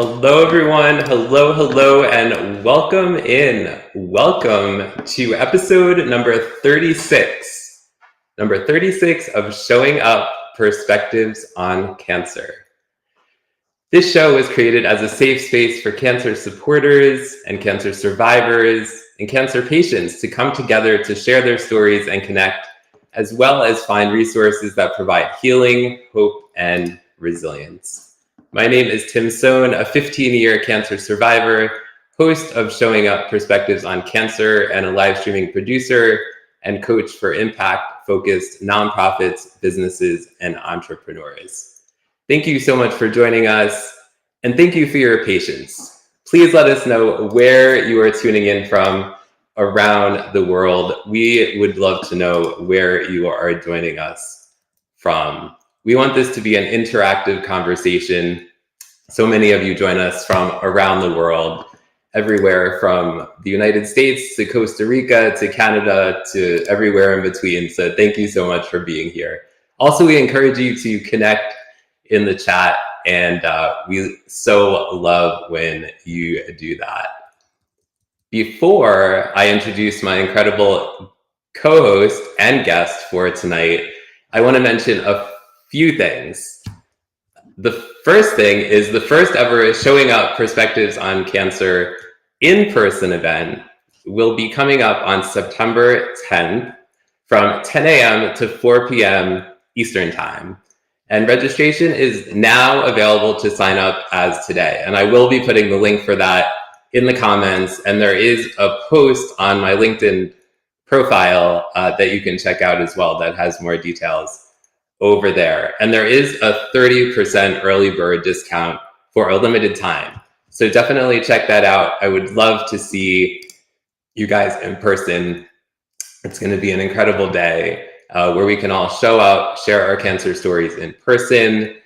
Hello, everyone. Hello, and welcome in. Welcome to episode number 36. Number 36 of Showing Up Perspectives on Cancer. This show was created as a safe space for cancer supporters and cancer survivors and cancer patients to come together to share their stories and connect, as well as find resources that provide healing, hope, and resilience. My name is Tim Sohn, a 15-year cancer survivor, host of Showing Up Perspectives on Cancer, and a live streaming producer and coach for impact-focused nonprofits, businesses, and entrepreneurs. Thank you so much for joining us, and thank you for your patience. Please let us know where you are tuning in from around the world. We would love to know where you are joining us from. We want this to be an interactive conversation. So many of you join us from around the world, everywhere from the United States to Costa Rica to Canada to everywhere in between. So thank you so much for being here. Also, we encourage you to connect in the chat, and we so love when you do that. Before I introduce my incredible co-host and guest for tonight, I want to mention a few things. The first thing is the first ever Showing Up Perspectives on Cancer in-person event will be coming up on September 10th from 10 a.m. to 4 p.m. Eastern Time. And registration is now available to sign up as today. And I will be putting the link for that in the comments. And there is a post on my LinkedIn profile that you can check out as well that has more details over there. And there is a 30% early bird discount for a limited time. So definitely check that out. I would love to see you guys in person. It's going to be an incredible day where we can all show up, share our cancer stories in person,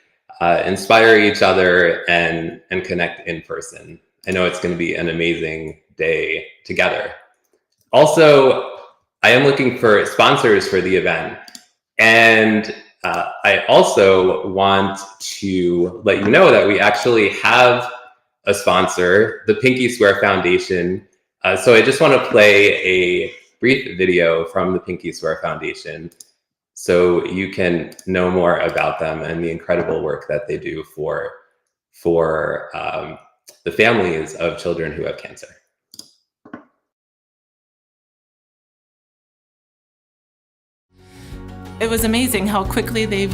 inspire each other, and connect in person. I know it's going to be an amazing day together. Also, I am looking for sponsors for the event. And I also want to let you know that we actually have a sponsor, the Pinky Swear Foundation. So I just want to play a brief video from the Pinky Swear Foundation so you can know more about them and the incredible work that they do for the families of children who have cancer. It was amazing how quickly they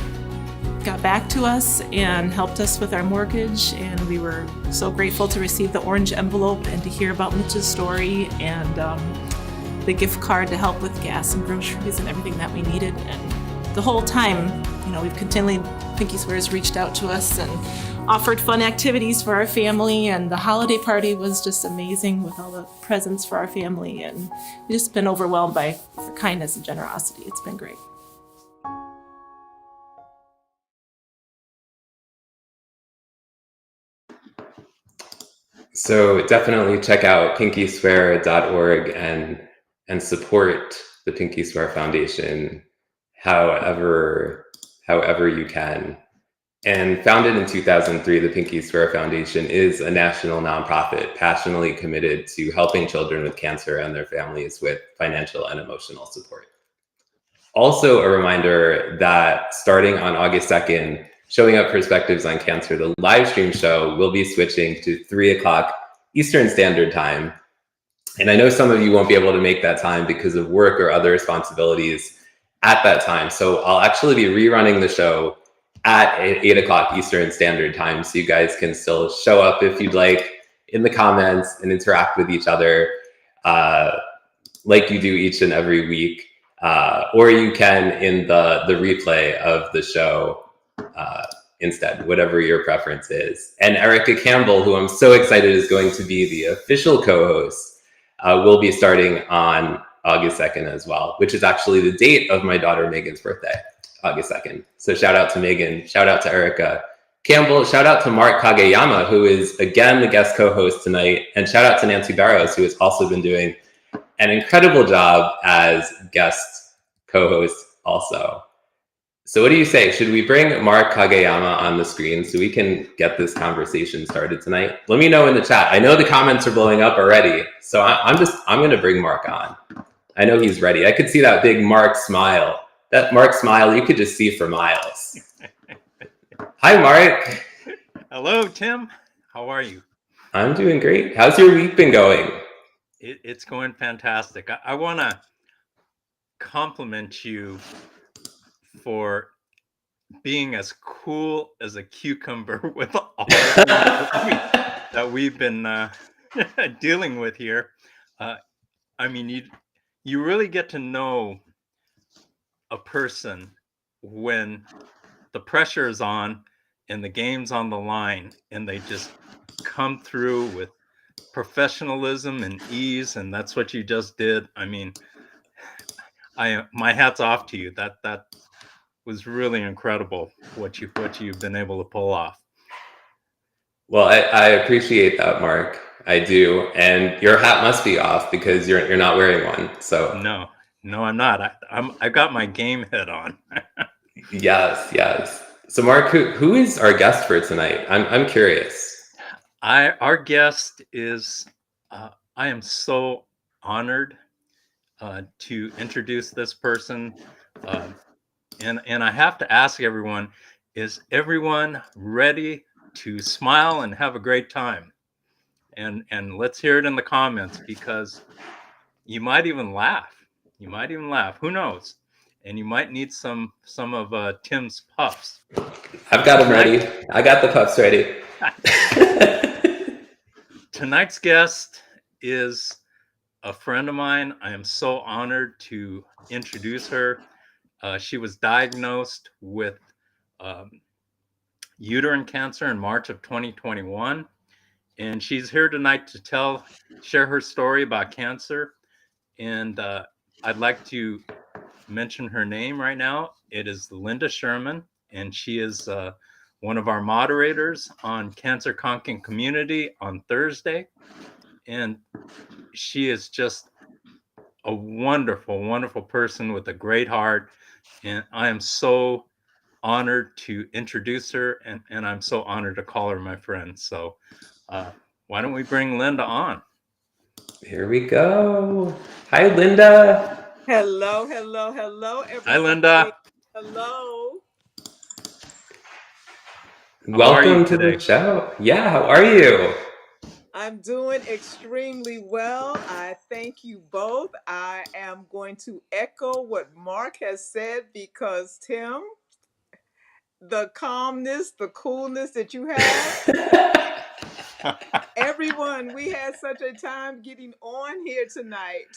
got back to us and helped us with our mortgage, and we were so grateful to receive the orange envelope and to hear about Mitch's story and the gift card to help with gas and groceries and everything that we needed. And the whole time, we've continually, Pinky Swears reached out to us and offered fun activities for our family, and the holiday party was just amazing with all the presents for our family, and we've just been overwhelmed by their kindness and generosity. It's been great. So definitely check out pinkyswear.org and support the Pinky Swear Foundation however you can. And founded in 2003, the Pinky Swear Foundation is a national nonprofit passionately committed to helping children with cancer and their families with financial and emotional support. Also a reminder that starting on August 2nd, Showing Up Perspectives on Cancer, the live stream show, will be switching to 3 o'clock Eastern Standard Time. And I know some of you won't be able to make that time because of work or other responsibilities at that time. So I'll actually be rerunning the show at 8 o'clock Eastern Standard Time, so you guys can still show up if you'd like in the comments and interact with each other like you do each and every week. Or you can in the replay of the show instead, whatever your preference is. And Erica Campbell, who I'm so excited is going to be the official co-host, will be starting on August 2nd as well, which is actually the date of my daughter Megan's birthday, August 2nd. So shout out to Megan, shout out to Erica Campbell, shout out to Mark Kageyama, who is again the guest co-host tonight, and shout out to Nancy Barrows, who has also been doing an incredible job as guest co-host also. So what do you say? Should we bring Mark Kageyama on the screen so we can get this conversation started tonight? Let me know in the chat. I know the comments are blowing up already, so I'm going to bring Mark on. I know he's ready. I could see that big Mark smile. That Mark smile you could just see for miles. Hi, Mark. Hello, Tim. How are you? I'm doing great. How's your week been going? It's going fantastic. I want to compliment you for being as cool as a cucumber with all that we've been dealing with here. I mean, you really get to know a person when the pressure is on and the game's on the line, and they just come through with professionalism and ease, and that's what you just did. I mean, my hat's off to you. That was really incredible what you've been able to pull off. Well, I appreciate that, Mark. I do, and your hat must be off because you're not wearing one. So no, I'm not. I've got my game head on. Yes. So, Mark, who is our guest for tonight? I'm curious. Our guest is. I am so honored to introduce this person, and I have to ask everyone: is everyone ready to smile and have a great time? And let's hear it in the comments, because you might even laugh. Who knows? And you might need some of Tim's puffs. I've got them ready. I got the puffs ready. Tonight's guest is a friend of mine. I am so honored to introduce her. She was diagnosed with uterine cancer in March of 2021. And she's here tonight to share her story about cancer. And I'd like to mention her name right now. It is Linda Sherman, and she is one of our moderators on Cancer Conking Community on Thursday. And she is just a wonderful, wonderful person with a great heart. And I am so honored to introduce her, and I'm so honored to call her my friend. So why don't we bring Linda on? Here we go. Hi, Linda. Hello, everybody. Hi, Linda. Hello. Welcome to the show. Yeah, how are you? I'm doing extremely well. I thank you both. I am going to echo what Mark has said, because Tim, the calmness, the coolness that you have. Everyone, we had such a time getting on here tonight,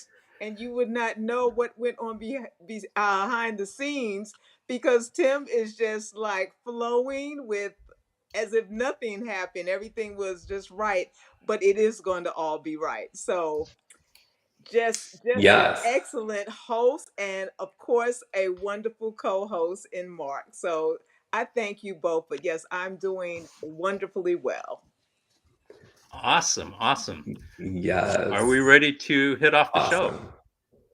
and you would not know what went on behind the scenes, because Tim is just like flowing with as if nothing happened. Everything was just right, but it is going to all be right. So just Yes. An excellent host, and of course a wonderful co-host in Mark. So I thank you both, but yes, I'm doing wonderfully well. Awesome. Yes. Are we ready to hit off the show?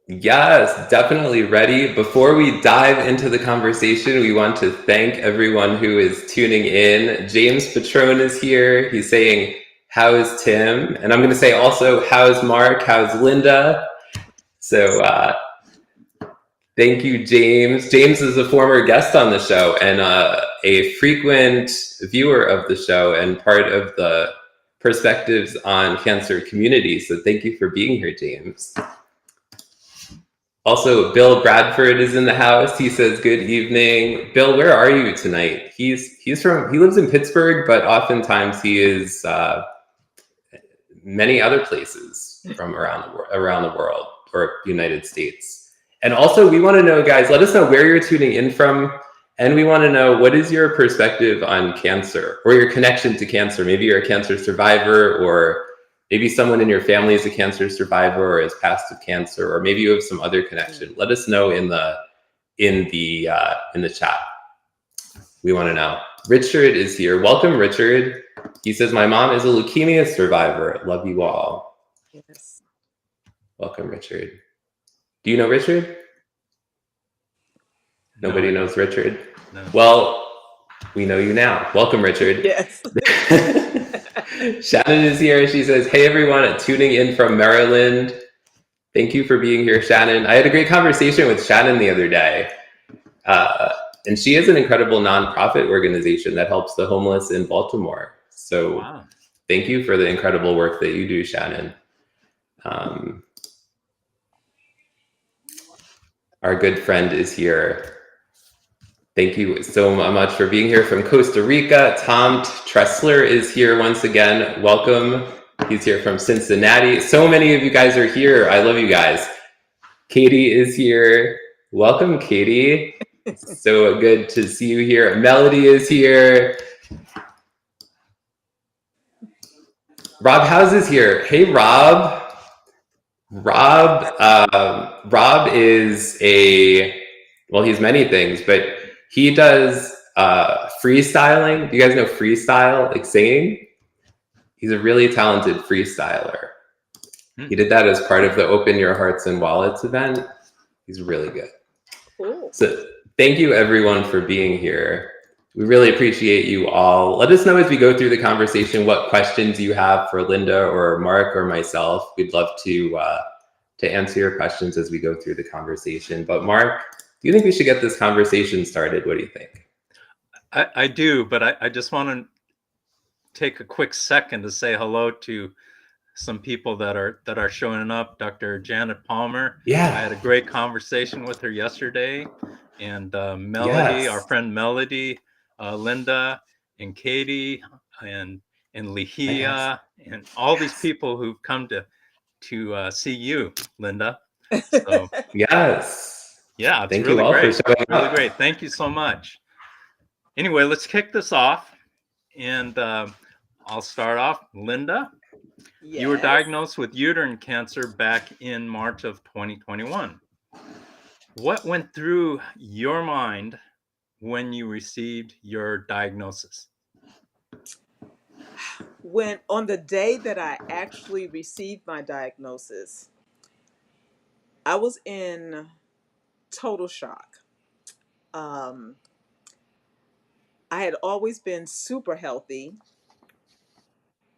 Yes, definitely ready. Before we dive into the conversation, we want to thank everyone who is tuning in. James Patron is here. He's saying, how's Tim? And I'm going to say also, how's Mark? How's Linda? So thank you, James. James is a former guest on the show and a frequent viewer of the show and part of the perspectives on cancer community. So thank you for being here, James. Also, Bill Bradford is in the house. He says, good evening. Bill, where are you tonight? He lives in Pittsburgh, but oftentimes he is many other places from around the world or United States. And also, we want to know, guys, let us know where you're tuning in from. And we want to know, what is your perspective on cancer or your connection to cancer? Maybe you're a cancer survivor, or maybe someone in your family is a cancer survivor or has passed of cancer, or maybe you have some other connection. Let us know in the chat. We want to know. Richard is here. Welcome, Richard. He says, my mom is a leukemia survivor. Love you all. Yes. Welcome, Richard. Do you know Richard? Nobody knows Richard. No. Well, we know you now. Welcome, Richard. Yes. Shannon is here. She says, hey, everyone, tuning in from Maryland. Thank you for being here, Shannon. I had a great conversation with Shannon the other day. And she is an incredible nonprofit organization that helps the homeless in Baltimore. So Wow. Thank you for the incredible work that you do, Shannon. Our good friend is here. Thank you so much for being here from Costa Rica. Tom Tressler is here once again. Welcome. He's here from Cincinnati. So many of you guys are here. I love you guys. Katie is here. Welcome, Katie. So good to see you here. Melody is here. Rob House is here. Hey, Rob. Rob is he's many things, but he does freestyling. Do you guys know freestyle, like singing? He's a really talented freestyler. He did that as part of the Open Your Hearts and Wallets event. He's really good. Cool. So thank you everyone for being here. We really appreciate you all. Let us know as we go through the conversation what questions you have for Linda or Mark or myself. We'd love to answer your questions as we go through the conversation. But Mark, do you think we should get this conversation started? What do you think? I do, but I just want to take a quick second to say hello to some people that are showing up. Dr. Janet Palmer. Yeah. I had a great conversation with her yesterday. And Melody, Yes. our friend Melody, Linda and Katie and Lihia, and all these people who've come to see you, Linda. So yes. Yeah, it's Thank really you all great. for showing Really up. great. Thank you so much. Anyway, let's kick this off. And I'll start off. Linda, Yes. you were diagnosed with uterine cancer back in March of 2021. What went through your mind when you received your diagnosis? When on the day that I actually received my diagnosis, I was in total shock. I had always been super healthy,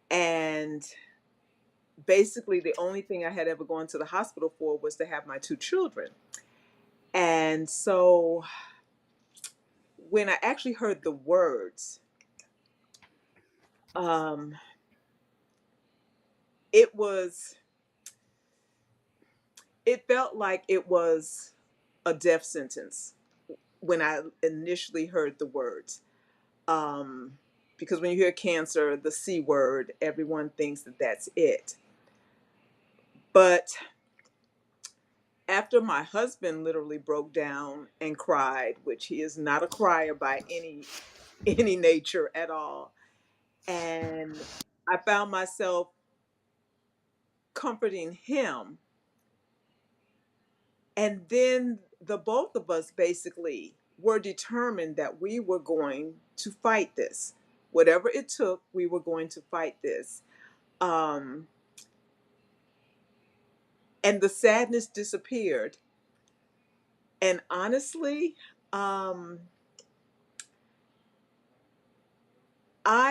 and basically the only thing I had ever gone to the hospital for was to have my 2 children. And so when I actually heard the words, it felt like it was a death sentence when I initially heard the words. Because when you hear cancer, the C word, everyone thinks that that's it. But after my husband literally broke down and cried, which he is not a crier by any nature at all, and I found myself comforting him, and then the both of us basically were determined that we were going to fight this. Whatever it took, we were going to fight this. And the sadness disappeared. And honestly, I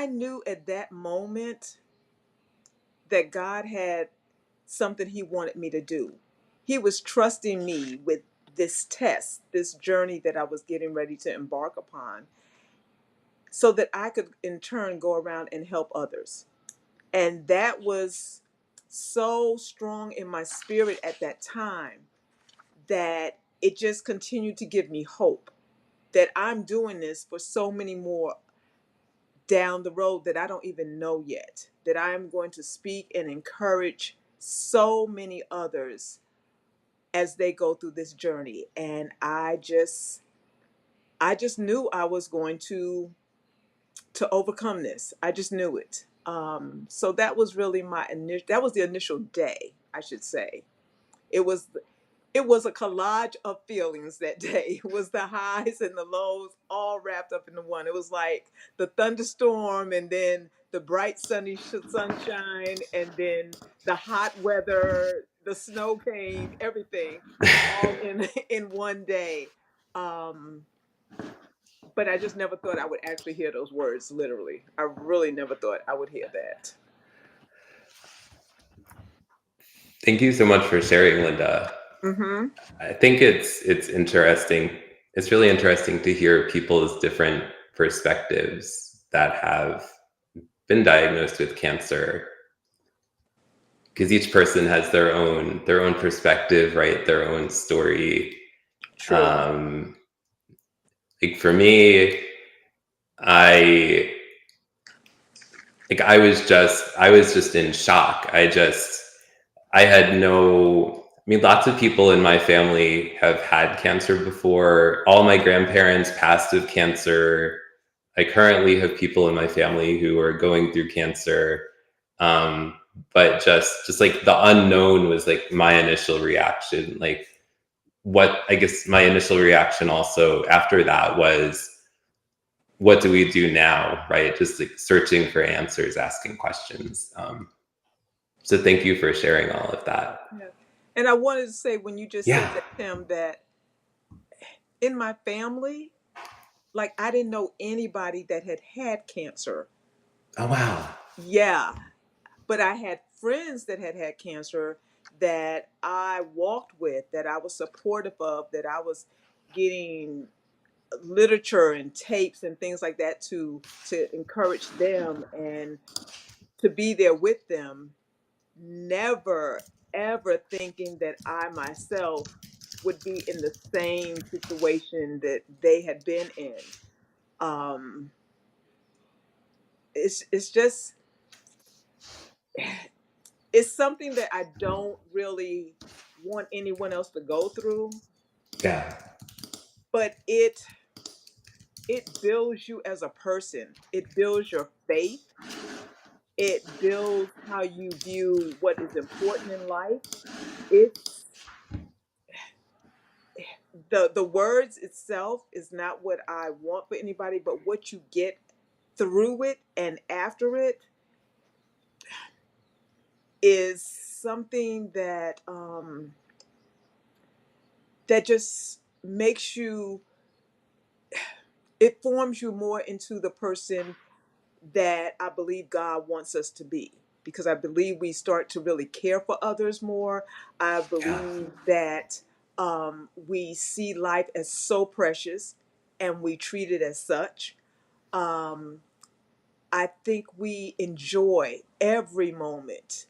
knew at that moment that God had something he wanted me to do. He was trusting me with this test, this journey that I was getting ready to embark upon, so that I could in turn go around and help others. And that was so strong in my spirit at that time that it just continued to give me hope that I'm doing this for so many more down the road that I don't even know yet, that I am going to speak and encourage so many others as they go through this journey. And I just knew I was going to overcome this. I just knew it. So that was really that was the initial day, I should say. It was a collage of feelings that day. It was the highs and the lows all wrapped up into one. It was like the thunderstorm, and then the bright sunny sunshine, and then the hot weather, the snow came, everything all in one day. Um, but I just never thought I would actually hear those words literally. I really never thought I would hear that. Thank you so much for sharing, Linda. Mm-hmm. I think it's interesting. It's really interesting to hear people's different perspectives that have been diagnosed with cancer, because each person has their own perspective, right? Their own story. True. Like for me, I I was just in shock. I had no, I mean, lots of people in my family have had cancer before. All my grandparents passed of cancer. I currently have people in my family who are going through cancer. Um, but just like the unknown was like my initial reaction. Like what, I guess my initial reaction also after that was, what do we do now? Right. Just like searching for answers, asking questions. So thank you for sharing all of that. Yeah. And I wanted to say when you just said Yeah. that, Tim, that in my family, like I didn't know anybody that had had cancer. Oh, wow. Yeah, but I had friends that had had cancer that I walked with, that I was supportive of, that I was getting literature and tapes and things like that to encourage them and to be there with them. Never ever thinking that I myself would be in the same situation that they had been in. Um, it's just it's something that I don't really want anyone else to go through, Yeah. but it builds you as a person. It builds your faith. It builds how you view what is important in life. It's the words itself is not what I want for anybody, but what you get through it and after it is something that that just makes you, it forms you more into the person that I believe God wants us to be, because I believe we start to really care for others more. I Yeah. believe that we see life as so precious and we treat it as such. Um, I think we enjoy every moment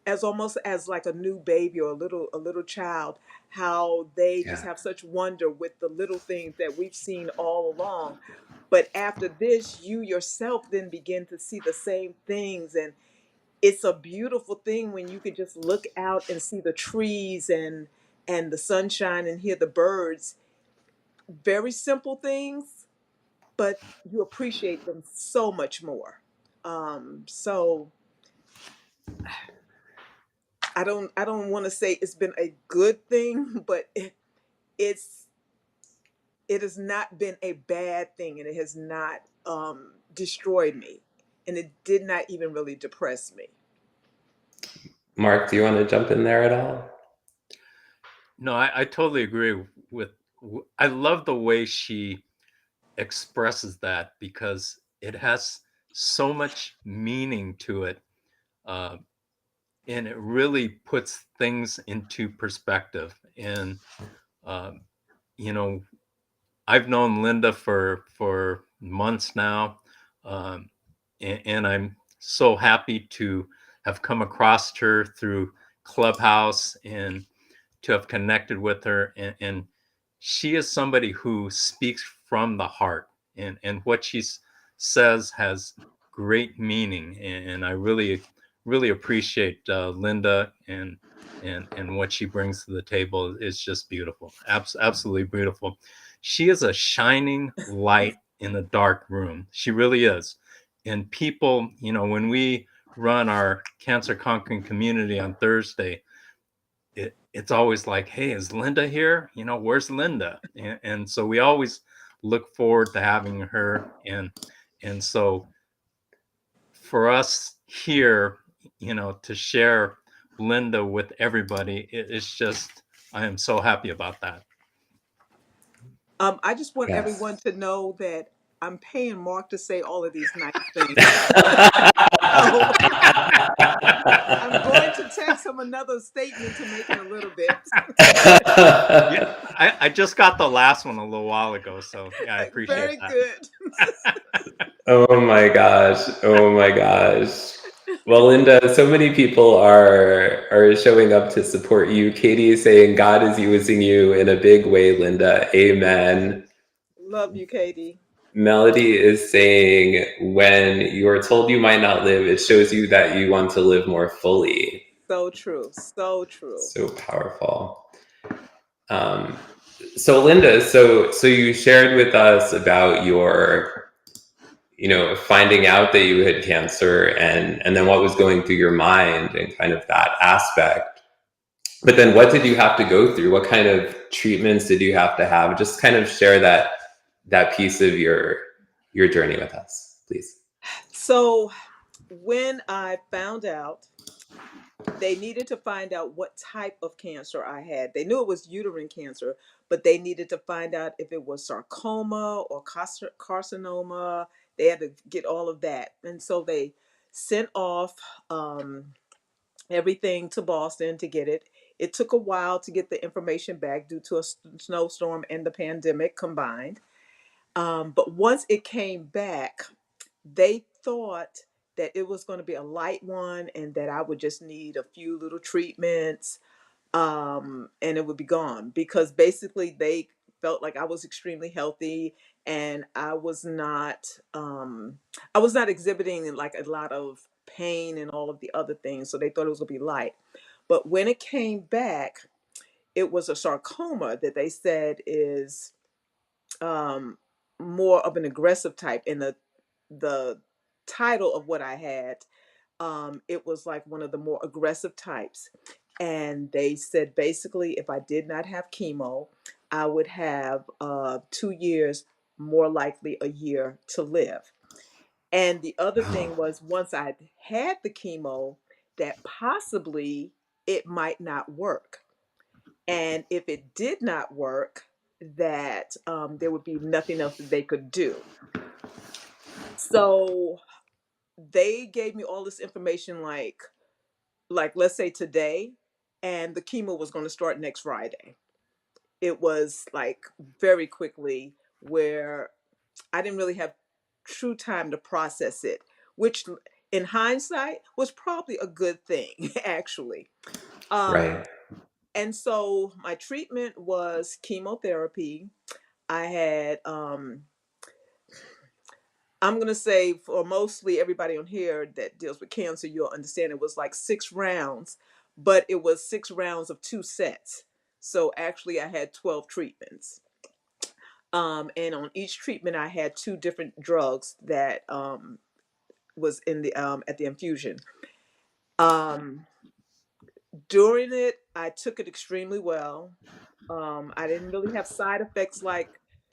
as almost as like a new baby or a little child, how they just Yeah. have such wonder with the little things that we've seen all along. But after this, you yourself then begin to see the same things, and it's a beautiful thing when you can just look out and see the trees and the sunshine and hear the birds. Very simple things, but you appreciate them so much more. So I don't want to say it's been a good thing, but it's it has not been a bad thing, and it has not destroyed me, and it did not even really depress me. Mark, do you want to jump in there at all? No, I totally agree with. I love the way she expresses that because it has so much meaning to it, uh, and it really puts things into perspective. And um, you know, I've known Linda for months now, um, and I'm so happy to have come across her through Clubhouse and to have connected with her. And she is somebody who speaks from the heart, and what she says has great meaning. And I really appreciate Linda and what she brings to the table is just beautiful. Absolutely beautiful. She is a shining light in a dark room. She really is. And people, when we run our cancer conquering community on Thursday, it's always like, hey, is Linda here? Where's Linda? And so we always look forward to having her. And so for us here, to share Linda with everybody, it's just, I am so happy about that. I just want Yes. everyone to know that I'm paying Mark to say all of these nice things. So I'm going to text him another statement to make it a little bit. Yeah, I just got the last one a little while ago, so yeah, I appreciate Very that. good. Oh my gosh. Oh my gosh. Well, Linda, so many people are showing up to support you. Katie is saying God is using you in a big way, Linda. Amen. Love you, Katie. Melody is saying when you are told you might not live, it shows you that you want to live more fully. So true. So true. So powerful. Um, so Linda, so you shared with us about your, finding out that you had cancer and then what was going through your mind and kind of that aspect. But then what did you have to go through? What kind of treatments did you have to have? Just kind of share that piece of your journey with us, please. So when I found out, they needed to find out what type of cancer I had. They knew it was uterine cancer, but they needed to find out if it was sarcoma or carcinoma. They had to get all of that. And so they sent off everything to Boston to get it. It took a while to get the information back due to a snowstorm and the pandemic combined. But once it came back, they thought that it was going to be a light one and that I would just need a few little treatments, and it would be gone, because basically they felt like I was extremely healthy and I was not exhibiting like a lot of pain and all of the other things, so they thought it was going to be light. But when it came back, it was a sarcoma that they said is um, more of an aggressive type. And the title of what I had, it was like one of the more aggressive types. And they said basically, if I did not have chemo, I would have 2 years, more likely a year to live. And the other Oh, thing was, once I had the chemo, that possibly it might not work. And if it did not work, that there would be nothing else that they could do. So they gave me all this information, like let's say today, and the chemo was going to start next Friday. It was like very quickly, where I didn't really have true time to process it, which in hindsight was probably a good thing, actually. Um, right. and so my treatment was chemotherapy. I had I'm gonna say, for mostly everybody on here that deals with cancer, you'll understand it was like 6 rounds, but it was 6 rounds of 2 sets. So actually, I had 12 treatments. And on each treatment, I had two different drugs that was in the at the infusion. Um, During it, I took it extremely well. I didn't really have side effects like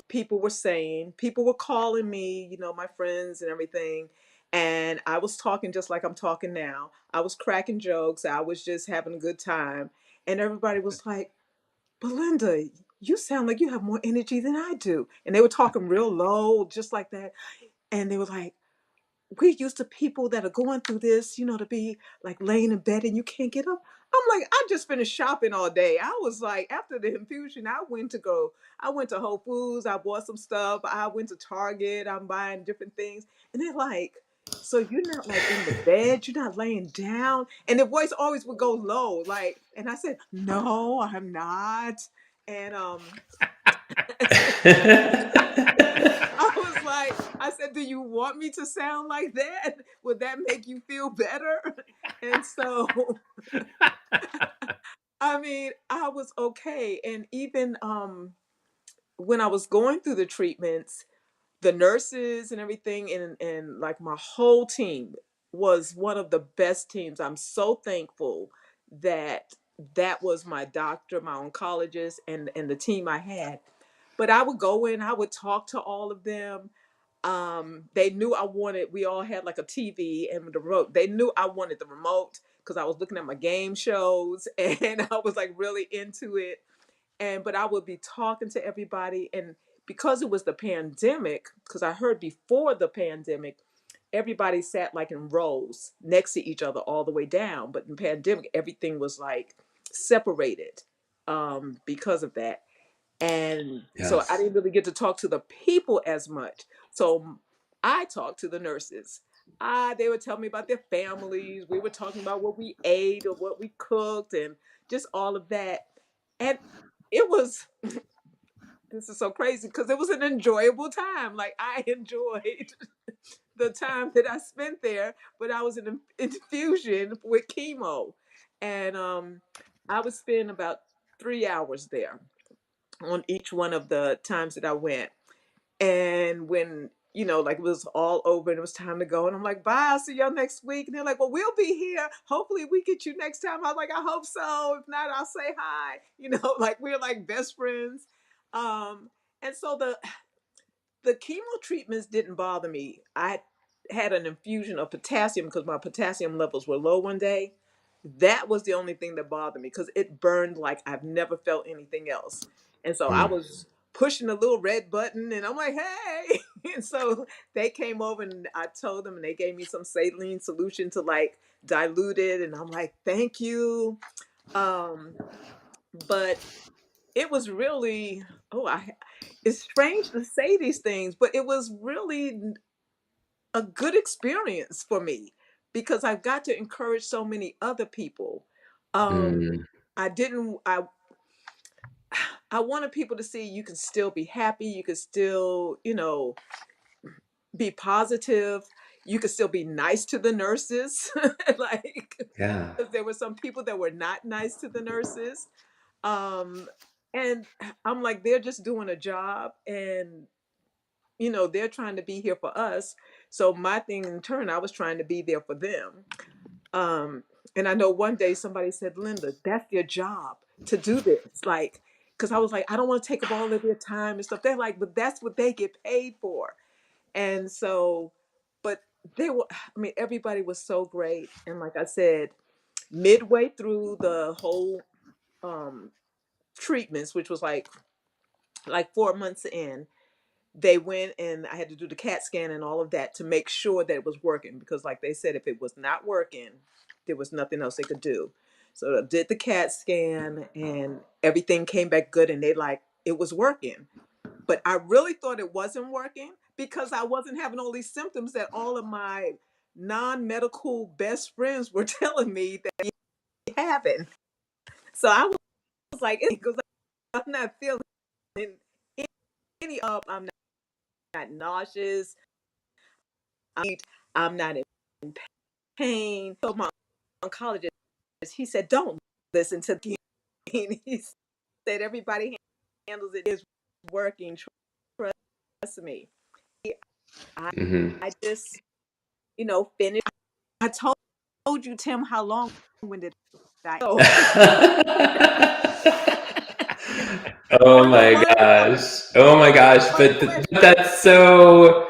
people were saying. People were calling me, my friends and everything. And I was talking just like I'm talking now. I was cracking jokes. I was just having a good time. And everybody was like, Belinda, you sound like you have more energy than I do. And they were talking real low, just like that. And they were like, we're used to people that are going through this, to be like laying in bed and you can't get up. I'm like, I just finished shopping all day. I was like, after the infusion, I went to Whole Foods, I bought some stuff, I went to Target, I'm buying different things. And they're like, so you're not like in the bed, you're not laying down. And the voice always would go low, like, and I said, no, I'm not. And I was like, I said, do you want me to sound like that? Would that make you feel better? And so, I mean, I was okay. And even when I was going through the treatments, the nurses and everything, and like my whole team was one of the best teams. I'm so thankful that that was my doctor, my oncologist, and the team I had. But I would go in, I would talk to all of them. They knew I wanted, we all had like a TV and the remote. They knew I wanted the remote because I was looking at my game shows and I was like really into it. But I would be talking to everybody, and because it was the pandemic, because I heard before the pandemic, everybody sat like in rows next to each other all the way down. But in pandemic, everything was like separated because of that. And so I Yes. didn't really get to talk to the people as much. So I talked to the nurses. They would tell me about their families. We were talking about what we ate or what we cooked and just all of that. And it was, this is so crazy because it was an enjoyable time. Like I enjoyed the time that I spent there, but I was in an infusion with chemo. And I would spend about 3 hours there on each one of the times that I went. And when, like it was all over and it was time to go, and I'm like, bye, I'll see y'all next week. And they're like, well, we'll be here. Hopefully we get you next time. I was like, I hope so. If not, I'll say hi. Like we're like best friends. And so the chemo treatments didn't bother me. I had an infusion of potassium because my potassium levels were low one day. That was the only thing that bothered me because it burned like I've never felt anything else. And so I Mm. was pushing the little red button and I'm like, hey. And so they came over and I told them and they gave me some saline solution to like dilute it. And I'm like, thank you. But it was really, it's strange to say these things, but it was really a good experience for me because I've got to encourage so many other people. Mm. I didn't, I wanted people to see you can still be happy. You can still, be positive. You can still be nice to the nurses. Like, Yeah. because there were some people that were not nice to the nurses. Um, and I'm like, they're just doing a job and, they're trying to be here for us. So my thing in turn, I was trying to be there for them. Um, and I know one day somebody said, Linda, that's your job to do this. Like, because I was like, I don't want to take up all of their time and stuff. They're like, but that's what they get paid for. And so, but they were, I mean, everybody was so great. And like I said, midway through the whole um, treatments, which was like 4 months in, they went and I had to do the CAT scan and all of that to make sure that it was working because like they said if it was not working there was nothing else they could do. So I did the CAT scan and everything came back good and they like it was working, but I really thought it wasn't working because I wasn't having all these symptoms that all of my non-medical best friends were telling me that they having. So I was like because I'm not feeling any up, I'm not nauseous, I'm not in pain. So my oncologist, he said, don't listen to the pain. He said, everybody handles it, is working. Trust me. I, Mm-hmm. I just, finished. I told you, Tim, how long winded I go. Oh my gosh. Oh my gosh. But that's so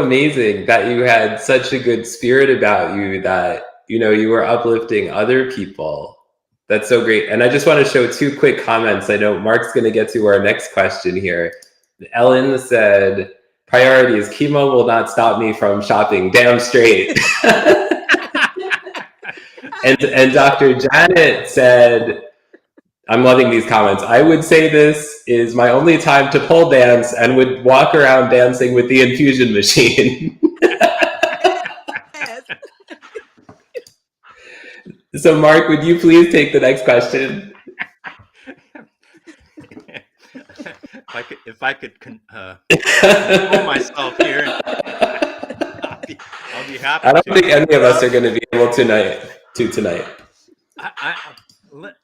amazing that you had such a good spirit about you that, you were uplifting other people. That's so great. And I just want to show two quick comments. I know Mark's going to get to our next question here. Ellen said, priorities, chemo will not stop me from shopping. Damn straight. And Dr. Janet said, I'm loving these comments. I would say this is my only time to pole dance and would walk around dancing with the infusion machine. Yes. So Mark, would you please take the next question? if I could control myself here, I'll be happy. I don't to. think any of us are going to be able tonight.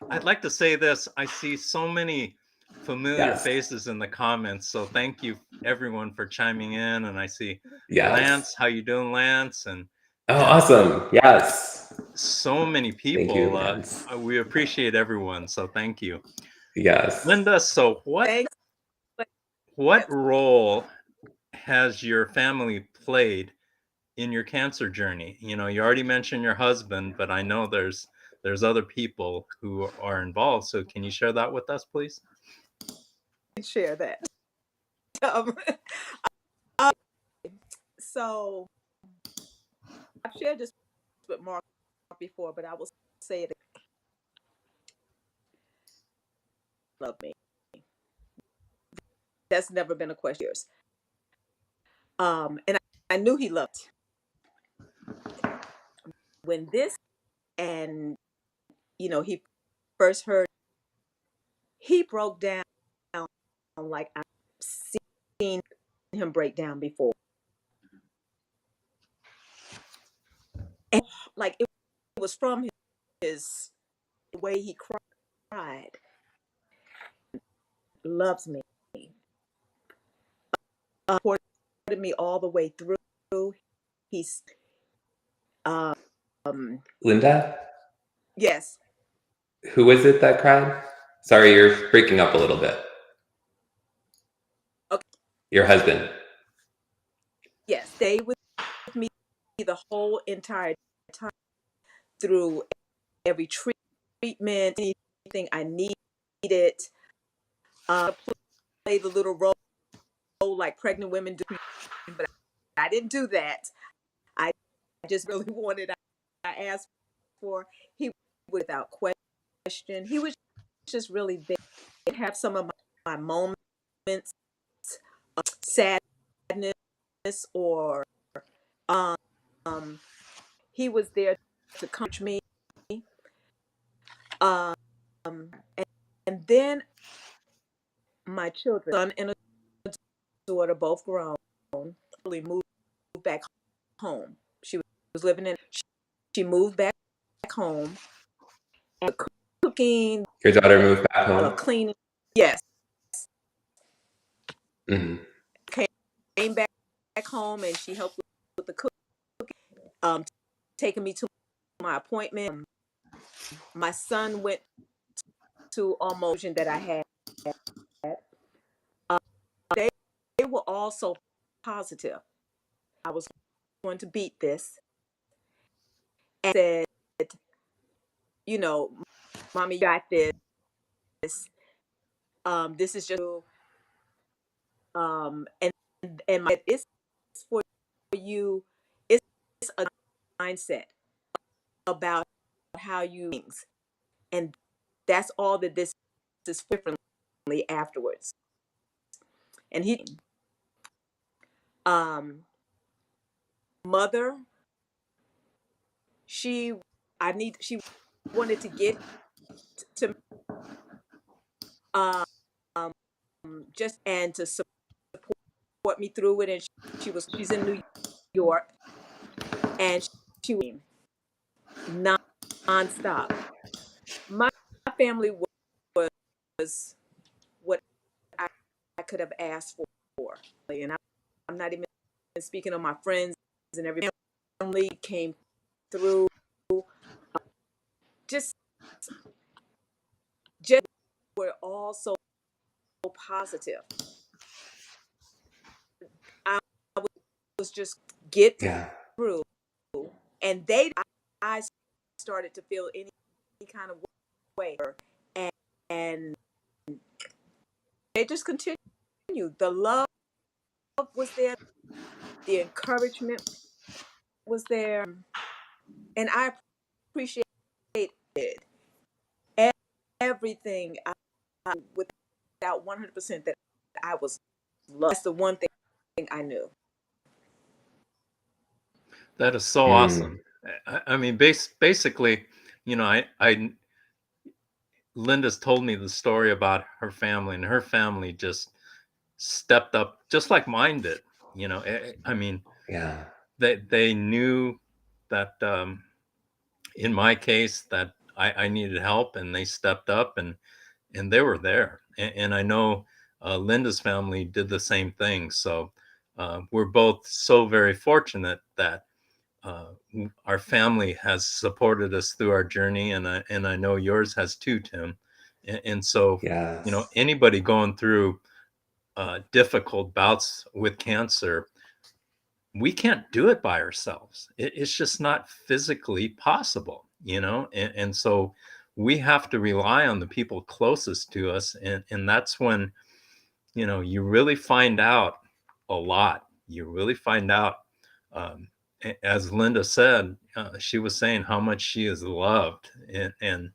I'd like to say this. I see so many familiar faces in the comments. So thank you everyone for chiming in. And I see Lance. How you doing, Lance? And awesome. Yes. So many people. Thank you, Lance. We appreciate everyone. So thank you. Yes. Linda, so what role has your family played in your cancer journey? You already mentioned your husband, but I know there's other people who are involved. So can you share that with us, please? can share that. Um, so I've shared this with Mark before, but I will say it again. Love me. That's never been a question. And I knew he loved when this, and he first heard, he broke down like I've seen him break down before, and like it was from his way he cried. Loves me, supported me all the way through. He's um Linda, yes. who was it that cried? Sorry, you're breaking up a little bit. Okay. Your husband. Yes, stay with me the whole entire time, through every treatment, anything I needed. Play the little role like pregnant women do, but I didn't do that. I just really wanted. I asked for. He, without question, he was just really there. Have some of my moments of sadness, or um, he was there to comfort me. Um, and then my children, son and a daughter, both grown, really moved back home. She was living in. She moved back home. And cooking, Your daughter moved back home? cleaning. Yes. Mm-hmm. Came back home, and she helped with the cooking, taking me to my appointment. My son went to almost that I had. Um, they were all so positive. I was going to beat this, and said, "Mommy, you got this. This is just and it's for you. It's a mindset about how you things, and that's all that this is differently afterwards." And he, mother, she wanted to get to um just and to support me through it, and she's in New York, and she was non-stop. My family was what I could have asked for, and I'm not even speaking of my friends and every family came through. Just were all so positive. I was just get through, and I started to feel any kind of way, and they just continued. The love was there, the encouragement was there, and I appreciate it. Everything without 100% that I was loved. That's the one thing I knew. That is so awesome. I mean, basically, Linda's told me the story about her family, and her family just stepped up, just like mine did. I mean, they knew that in my case that I needed help, and they stepped up, and they were there. And I know Linda's family did the same thing. So we're both so very fortunate that our family has supported us through our journey, and I know yours has too, Tim. And so, anybody going through difficult bouts with cancer, we can't do it by ourselves. It's just not physically possible, and so we have to rely on the people closest to us. And that's when you really find out a lot. You really find out, as Linda said, she was saying how much she is loved, and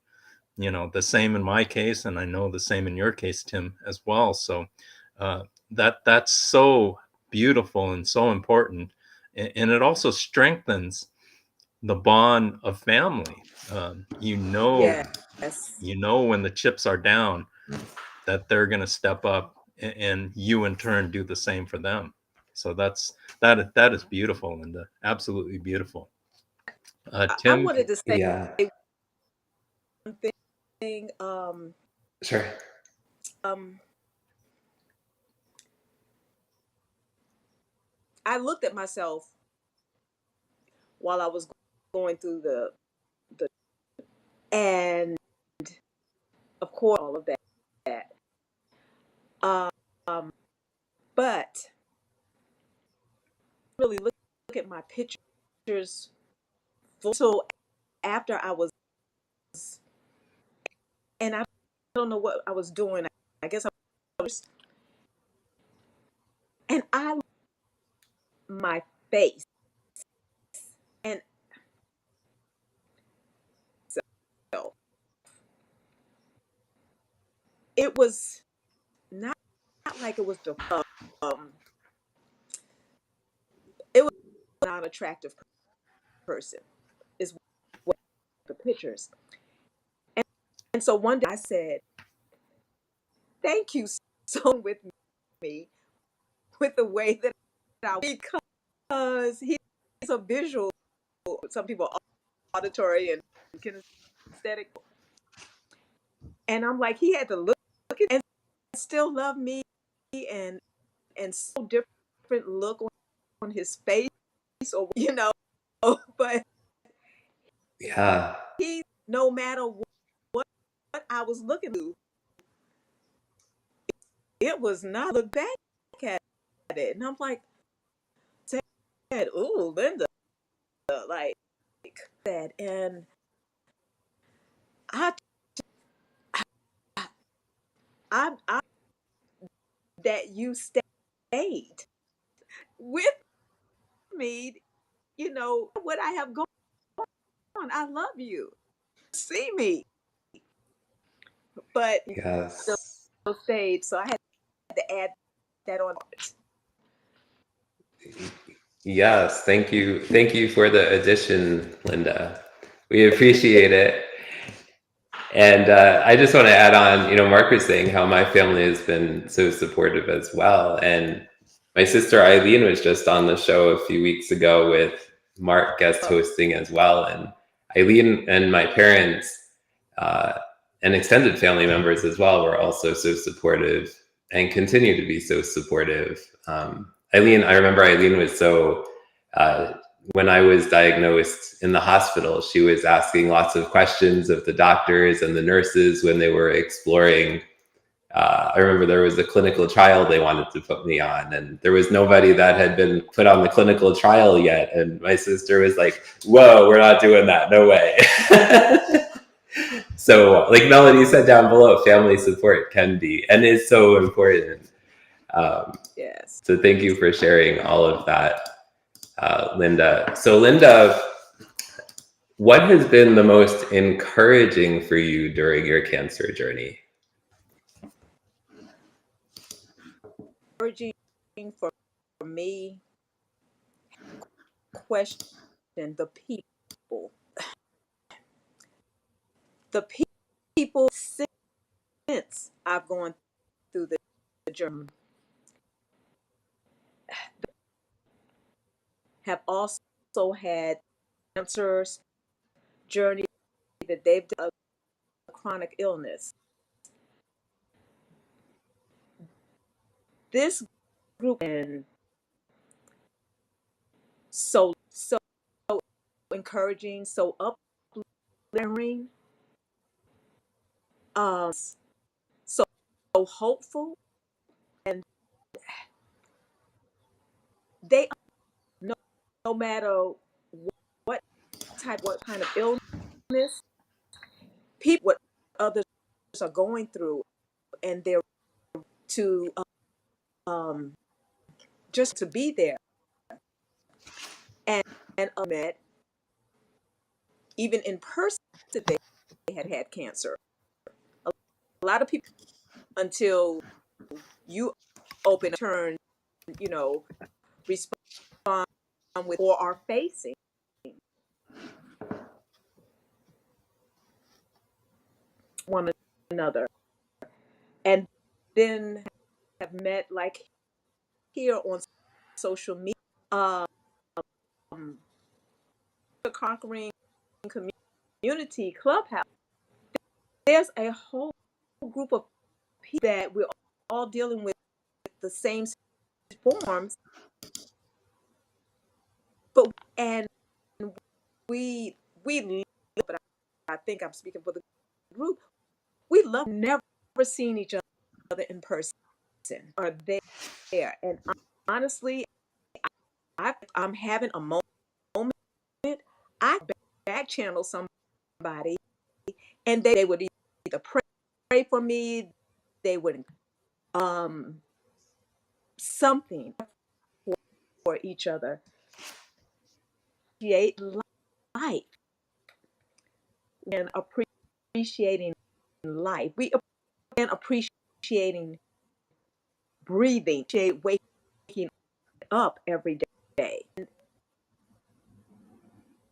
the same in my case, and I know the same in your case, Tim, as well. So that's so beautiful and so important, and it also strengthens the bond of family. Yes. When the chips are down, that they're going to step up, and you in turn do the same for them. So that is beautiful, Linda. Absolutely beautiful. I Tim, wanted to say Yeah, one thing. sure. I looked at myself while I was going through the and of course all of that. But really look at my pictures so after I was, and I don't know what I was doing. I guess I was, and I my face, and so it was not like it was the it was a non-attractive person is what the pictures. And, and so one day I said, "Thank you so with me with the way that I," because he's a visual. Some people are auditory and kinesthetic, and I'm like, he had to look at and still love me, and so different look on his face, or but Yeah, he, no matter what I was looking to, it was not look back at it, and I'm like, said, "Ooh, Linda," like that, and I, I that you stayed with me, what I have gone on. I love you. See me, but still yes. stayed. So I had to add that on. Yes, thank you. Thank you for the addition, Linda. We appreciate it. And I just want to add on, Mark was saying how my family has been so supportive as well. And my sister Eileen was just on the show a few weeks ago with Mark guest hosting as well. And Eileen and my parents and extended family members as well were also so supportive and continue to be so supportive. Eileen, I remember Eileen was so when I was diagnosed in the hospital, she was asking lots of questions of the doctors and the nurses when they were exploring. I remember there was a clinical trial they wanted to put me on, and there was nobody that had been put on the clinical trial yet. And my sister was like, "Whoa, we're not doing that. No way." So, like Melody said down below, family support can be and is so important. Yes. So thank you for sharing all of that, Linda. So Linda, what has been the most encouraging for you during your cancer journey? Encouraging for me, question the people. The people since I've gone through the journey have also had cancers journey that they've done a chronic illness. This group and so encouraging, so uplifting, so hopeful, and they no, no matter what what kind of illness, people, what others are going through, and they're to just to be there. And met, even in person, they had cancer. A lot of people, until you open, turn, respond with, or are facing one another, and then have met, like here on social media, um, the Conquering Community Clubhouse. There's a whole group of people that we're all dealing with the same forms, and we but I think I'm speaking for the group. We love never seeing each other in person or there. And honestly, I'm having a moment. I back channel somebody, and they would either pray for me, they would something for each other. Create life and appreciating life. We appreciating breathing, waking up every day.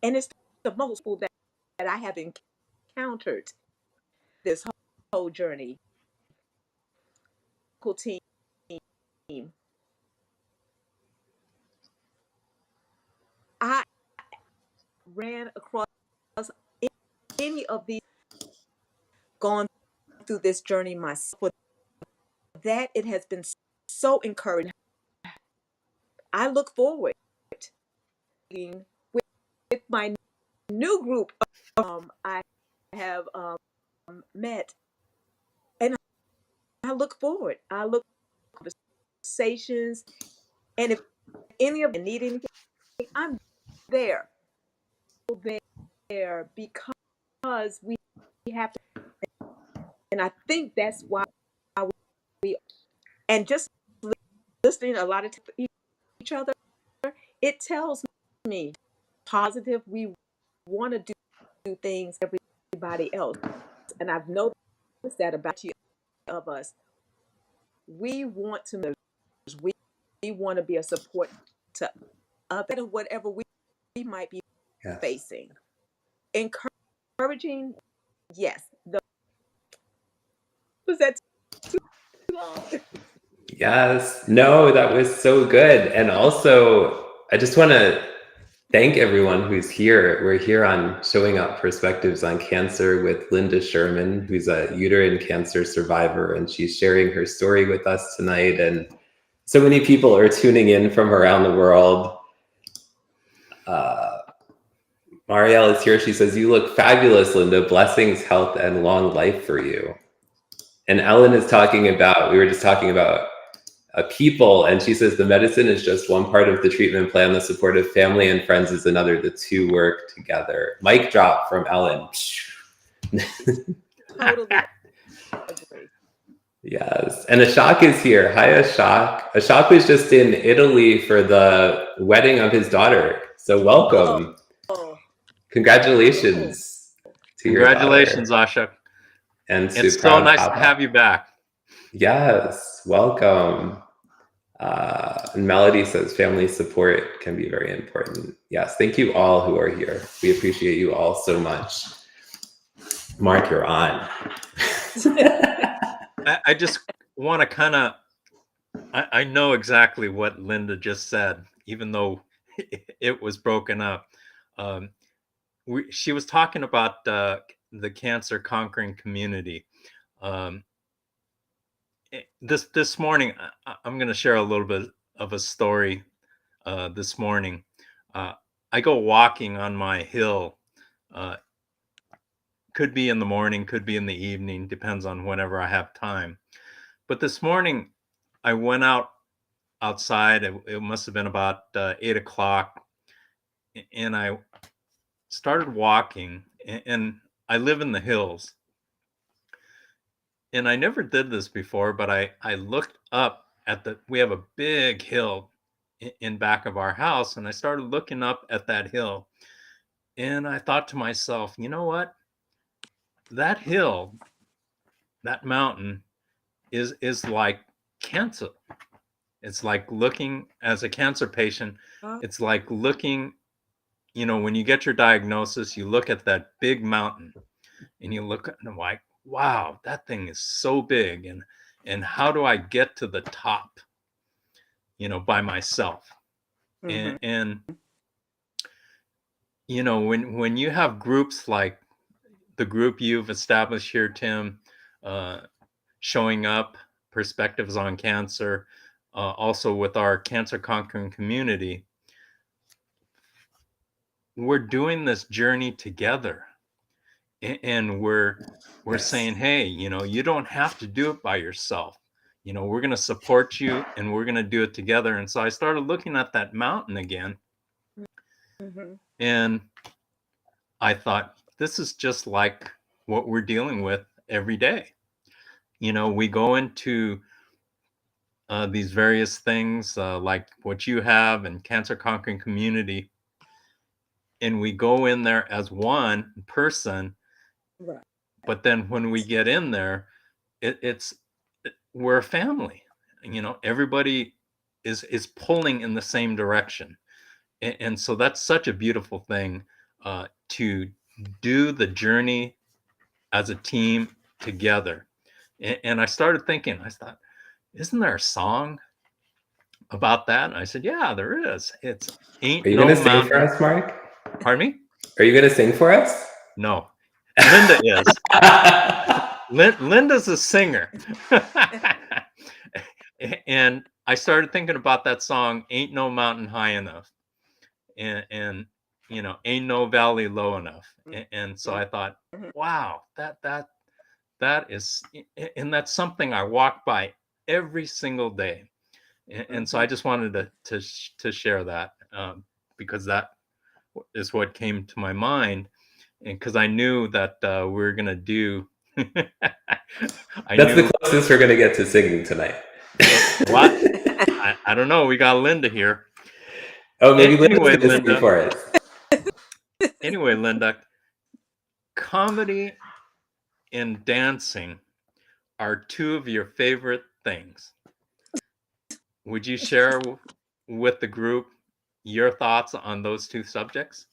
And it's the most that I have encountered this whole journey. Team. I ran across any of these, gone through this journey myself. For that, it has been so encouraging. I look forward with my new group I have met, and I look forward. I look for conversations, and if any of them need anything, I'm there. There because we have to, and I think that's why we, and just listening a lot of each other, it tells me positive. We want to do things everybody else, and I've noticed that about you of us. We want to we want to be a support to others, whatever we might be facing. Encouraging, yes. Was that too long? Yes. No, that was so good. And also, I just want to thank everyone who's here. We're here on Showing Up Perspectives on Cancer with Linda Sherman, who's a uterine cancer survivor, and she's sharing her story with us tonight. And so many people are tuning in from around the world. Marielle is here. She says, "You look fabulous, Linda. Blessings, health, and long life for you." And Ellen is talking about, we were just talking about people, and she says, "The medicine is just one part of the treatment plan. The support of family and friends is another. The two work together." Mic drop from Ellen. Totally agree. Yes. And Ashok is here. Hi, Ashok. Ashok was just in Italy for the wedding of his daughter. So welcome. Congratulations to your daughter. Congratulations, Ashok. And it's so nice to have you back. Yes, welcome. And Melody says family support can be very important. Yes, thank you all who are here. We appreciate you all so much. Mark, you're on. I just want to kind of, I know exactly what Linda just said, even though it was broken up. She was talking about the cancer conquering community. This morning, I'm going to share a little bit of a story. This morning, I go walking on my hill. Could be in the morning, could be in the evening, depends on whenever I have time. But this morning, I went outside. It must have been about 8 o'clock, and I started walking. And I live in the hills, and I never did this before, but I looked up we have a big hill in back of our house, and I started looking up at that hill, and I thought to myself, you know what? That hill, that mountain is like cancer. It's like looking, as a cancer patient, it's like looking, when you get your diagnosis, you look at that big mountain and you look at it and like, wow, that thing is so big. And how do I get to the top, by myself? Mm-hmm. And when you have groups like the group you've established here, Tim, showing up, perspectives on cancer, also with our cancer conquering community, we're doing this journey together, and we're saying, hey, you don't have to do it by yourself. We're going to support you, and we're going to do it together. And so I started looking at that mountain again, Mm-hmm. and I thought, this is just like what we're dealing with every day. We go into these various things like what you have in Cancer Conquering Community, and we go in there as one person. Right. But then when we get in there, we're a family. Everybody is pulling in the same direction, and so that's such a beautiful thing, to do the journey as a team together. And I started thinking, I thought, isn't there a song about that? And I said, yeah, there is. It's Ain't Are you No going to sing for Mountain. us, Mark? Pardon me? Are you going to sing for us? No. Linda is. Linda's a singer. And I started thinking about that song, Ain't No Mountain High Enough. And Ain't No Valley Low Enough. And so I thought, wow, that is, and that's something I walk by every single day. And so I just wanted to share that, because that is what came to my mind, and because I knew that we were gonna do. That's the closest we're going to get to singing tonight. What? I don't know. We got Linda here. Oh, maybe Anyway, Linda's going to sing for us. Anyway, Linda, comedy and dancing are two of your favorite things. Would you share with the group your thoughts on those two subjects?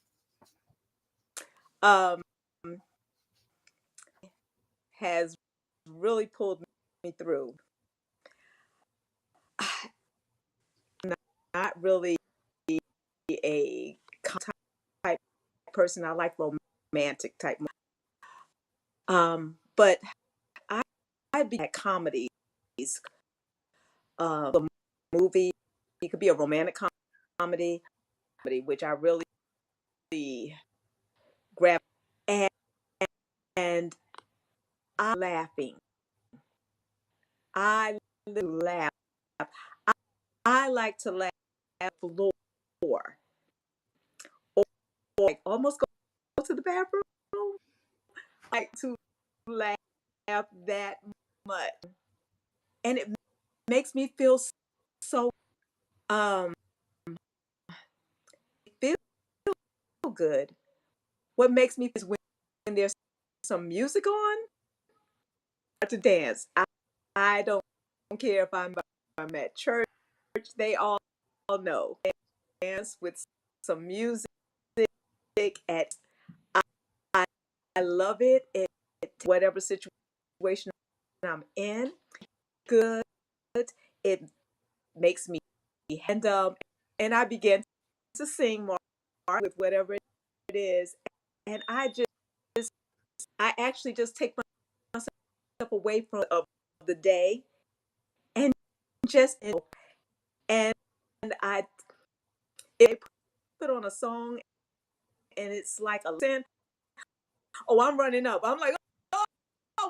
Has really pulled me through. Not really a type person. I like romantic type. But I be at comedies. The movie, it could be a romantic comedy, which I really grab, and I'm laughing. I laugh. I like to laugh at the floor, or like almost go to the bathroom. I like to laugh that much, and it makes me feel so feel good. What makes me is when there's some music on, to dance. I don't care if I'm at church. They all know. Dance with some music at I love it. Whatever situation I'm in, good. It makes me, and I began to sing more with whatever it is, and I actually just take myself away from of the day, and just and I put on a song, and it's like a sin. Oh, I'm running up. I'm like, oh,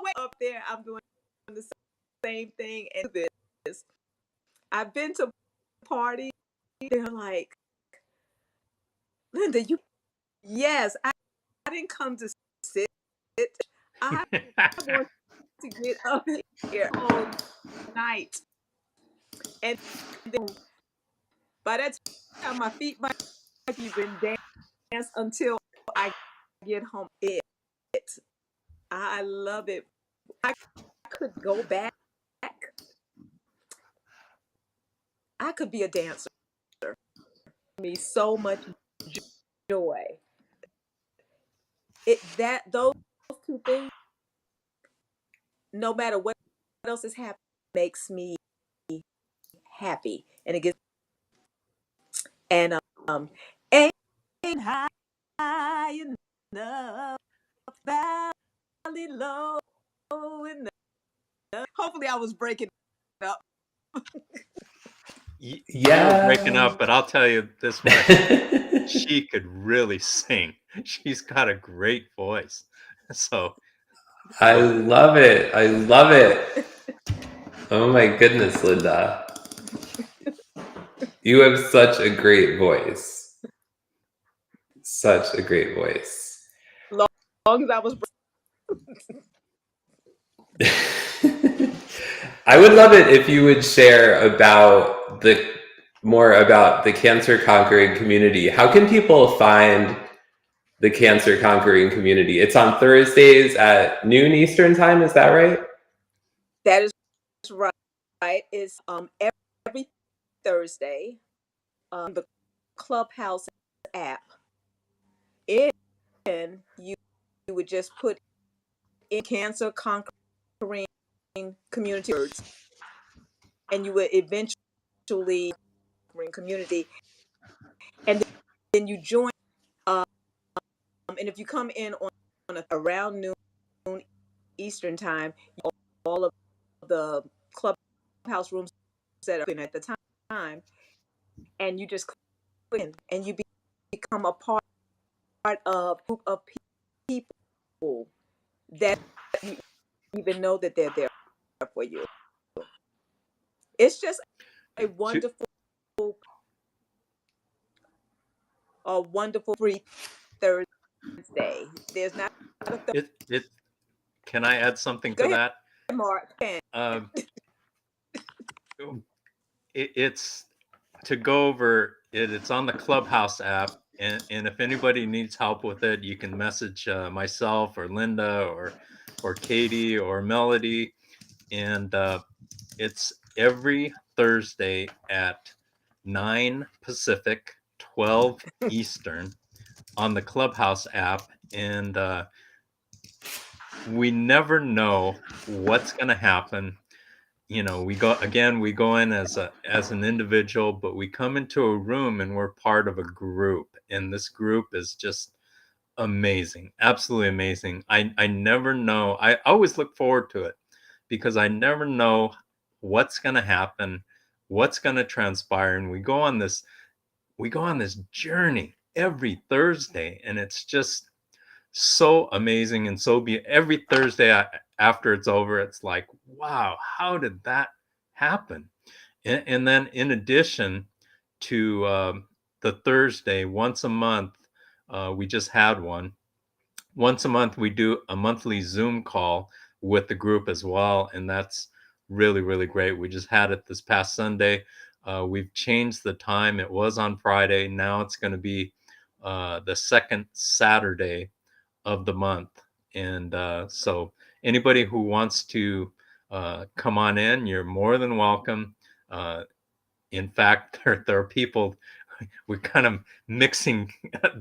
wait, up there. I'm doing the same thing, and this. I've been to parties. They're like, Linda, yes, I didn't come to sit. I want to get up here all night. And then by that time, my feet might even dance until I get home. I love it. I could go back. I could be a dancer. Me so much joy. Those two things, no matter what else is happening, makes me happy, and it gets and ain't high enough, valley low enough. Hopefully, I was breaking up. You were Yeah. breaking up, but I'll tell you this much. She could really sing. She's got a great voice. So I love it. I love it. Oh my goodness, Linda. You have such a great voice. Such a great voice. Long as I was I would love it if you would share more about the cancer conquering community. How can people find the cancer conquering community? It's on Thursdays at noon Eastern time. Is that right? That is right. It's every Thursday. The Clubhouse app. And you would just put in cancer conquering community words, and you would eventually community, and then you join. And if you come in on around noon Eastern time, all of the Clubhouse rooms set up in at the time, and you just click in, and you become a part of a group of people that you even know that they're there for you. It's just a wonderful free Thursday. There's not a it can I add something Go to ahead, that? Mark. Um, it's to go over it. It's on the Clubhouse app, and if anybody needs help with it, you can message myself or Linda or Katie or Melody, and it's every Thursday at 9 Pacific, 12 Eastern on the Clubhouse app, and we never know what's going to happen. You know, we go in as an individual, but we come into a room and we're part of a group, and this group is just amazing, absolutely amazing. I never know. I always look forward to it because I never know what's going to happen, what's going to transpire, and we go on this journey every Thursday, and it's just so amazing. And every Thursday after it's over, it's like, wow, how did that happen? And then in addition to the Thursday, once a month, we just had one. Once a month, we do a monthly Zoom call with the group as well. And that's really, really great. We just had it this past Sunday. We've changed the time. It was on Friday. Now it's going to be the second Saturday of the month. And so anybody who wants to come on in, you're more than welcome. In fact, there are people, we're kind of mixing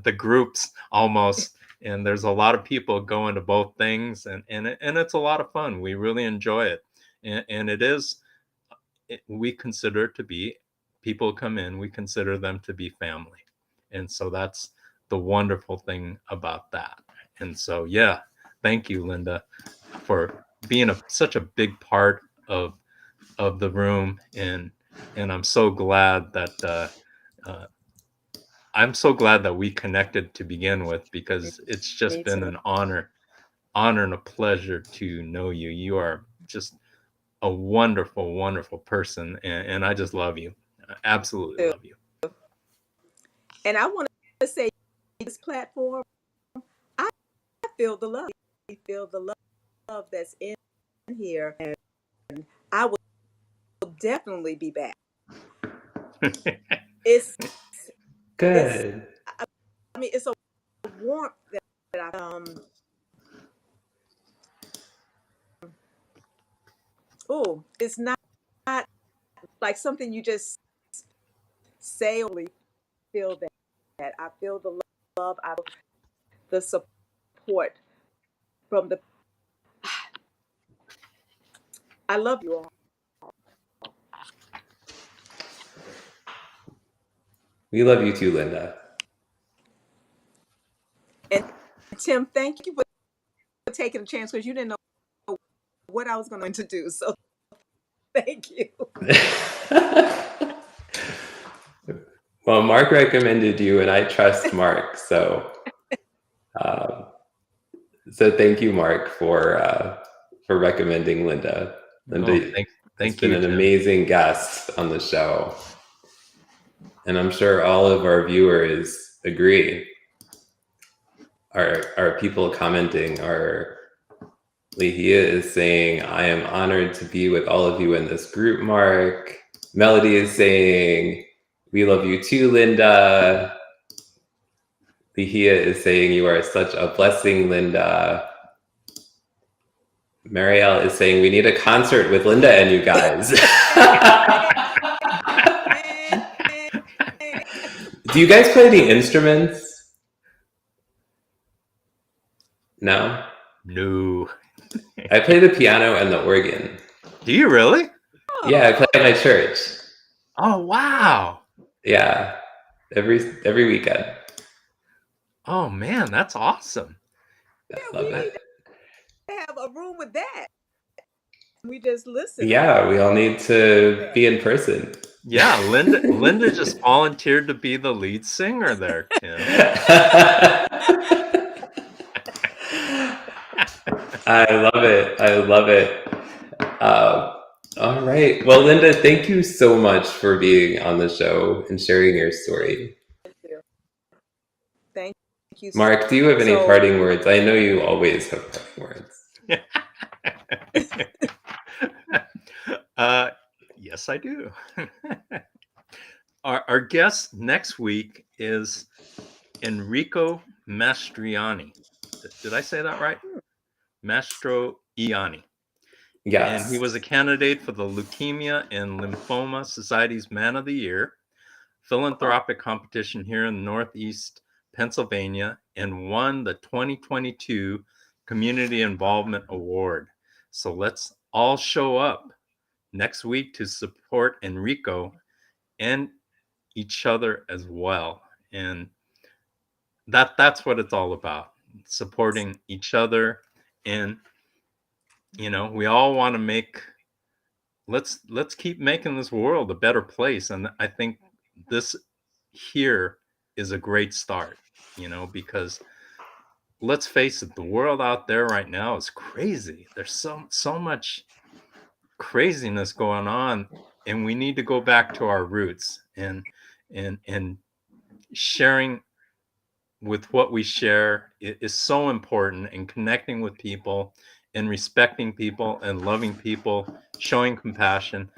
the groups almost, and there's a lot of people going to both things, and it's a lot of fun. We really enjoy it. And we consider it to be, people come in, we consider them to be family. And so that's the wonderful thing about that. And so, yeah, thank you, Linda, for being such a big part of the room. And I'm so glad that we connected to begin with, because it's just been an honor and a pleasure to know you. You are just a wonderful, wonderful person, and I just love you. I absolutely love you. And I want to say, this platform, I feel the love. I feel the love that's in here, and I will definitely be back. It's Good. I mean, it's a warmth that I it's not like something you just say or feel that. I feel the love, I feel the support from the I love you all. We love you too, Linda. And Tim, thank you for taking a chance because you didn't know what I was going to do. So thank you. Well, Mark recommended you, and I trust Mark. So thank you, Mark, for recommending Linda. Linda has been an amazing guest on the show, and I'm sure all of our viewers agree. Our people commenting are. Lehia is saying, I am honored to be with all of you in this group, Mark. Melody is saying, we love you too, Linda. Lehia is saying, you are such a blessing, Linda. Marielle is saying, we need a concert with Linda and you guys. Do you guys play any instruments? No? No. I play the piano and the organ. Do you really? Yeah, I play at my church. Oh, wow. Yeah, every weekend. Oh, man, that's awesome. I love it. We have a room with that. We just listen. Yeah, we all need to be in person. Yeah, Linda just volunteered to be the lead singer there, Tim. I love it. I love it. All right. Well, Linda, thank you so much for being on the show and sharing your story. Thank you. Mark, do you have any parting words? I know you always have parting words. Yes, I do. Our guest next week is Enrico Mastriani. Did I say that right? Mastroianni. Yes. And he was a candidate for the Leukemia and Lymphoma Society's Man of the Year philanthropic competition here in Northeast Pennsylvania and won the 2022 Community Involvement Award. So let's all show up next week to support Enrico and each other as well. And that's what it's all about, supporting each other. And we all want to let's keep making this world a better place. And I think this here is a great start, because let's face it, the world out there right now is crazy. There's so much craziness going on, and we need to go back to our roots and sharing with what we share is so important, and connecting with people and respecting people and loving people, showing compassion.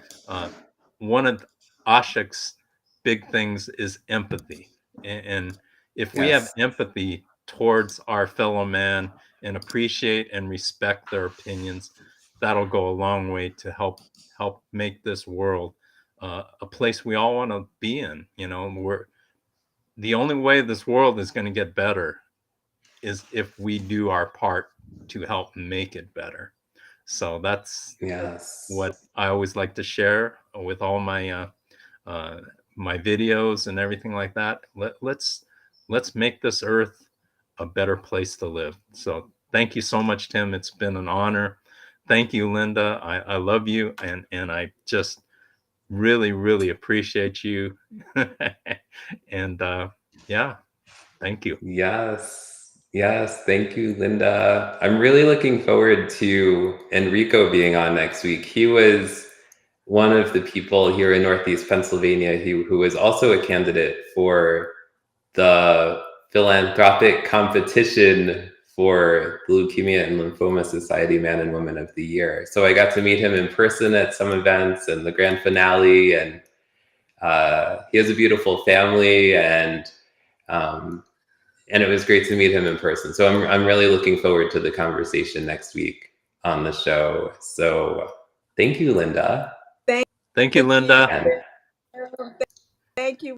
One of Ashok's big things is empathy. And if we have empathy towards our fellow man and appreciate and respect their opinions, that'll go a long way to help make this world a place we all want to be in. The only way this world is going to get better is if we do our part to help make it better. So that's what I always like to share with all my my videos and everything like that. Let's make this earth a better place to live. So thank you so much, Tim. It's been an honor. Thank you, Linda. I love you, and I just really, really appreciate you. And yeah, thank you. Yes, thank you, Linda. I'm really looking forward to Enrico being on next week. He was one of the people here in Northeast Pennsylvania who was also a candidate for the philanthropic competition for the Leukemia and Lymphoma Society Man and Woman of the Year. So I got to meet him in person at some events and the grand finale, and he has a beautiful family, and it was great to meet him in person. So I'm really looking forward to the conversation next week on the show. So thank you, Linda. Thank you, Linda. Thank you.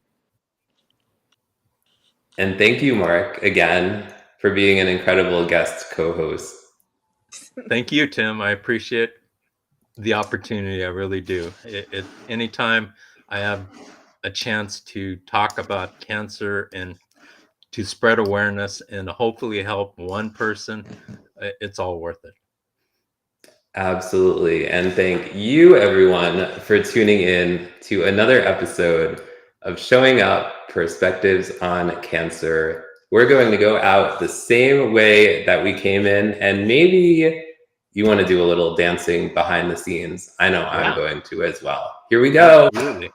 And thank you, Mark, again, for being an incredible guest co-host. Thank you, Tim. I appreciate the opportunity. I really do. Anytime I have a chance to talk about cancer and to spread awareness and hopefully help one person, it's all worth it. Absolutely. And thank you, everyone, for tuning in to another episode of Showing Up Perspectives on Cancer. We're going to go out the same way that we came in, and maybe you want to do a little dancing behind the scenes. I know I'm going to as well. Here we go. Absolutely.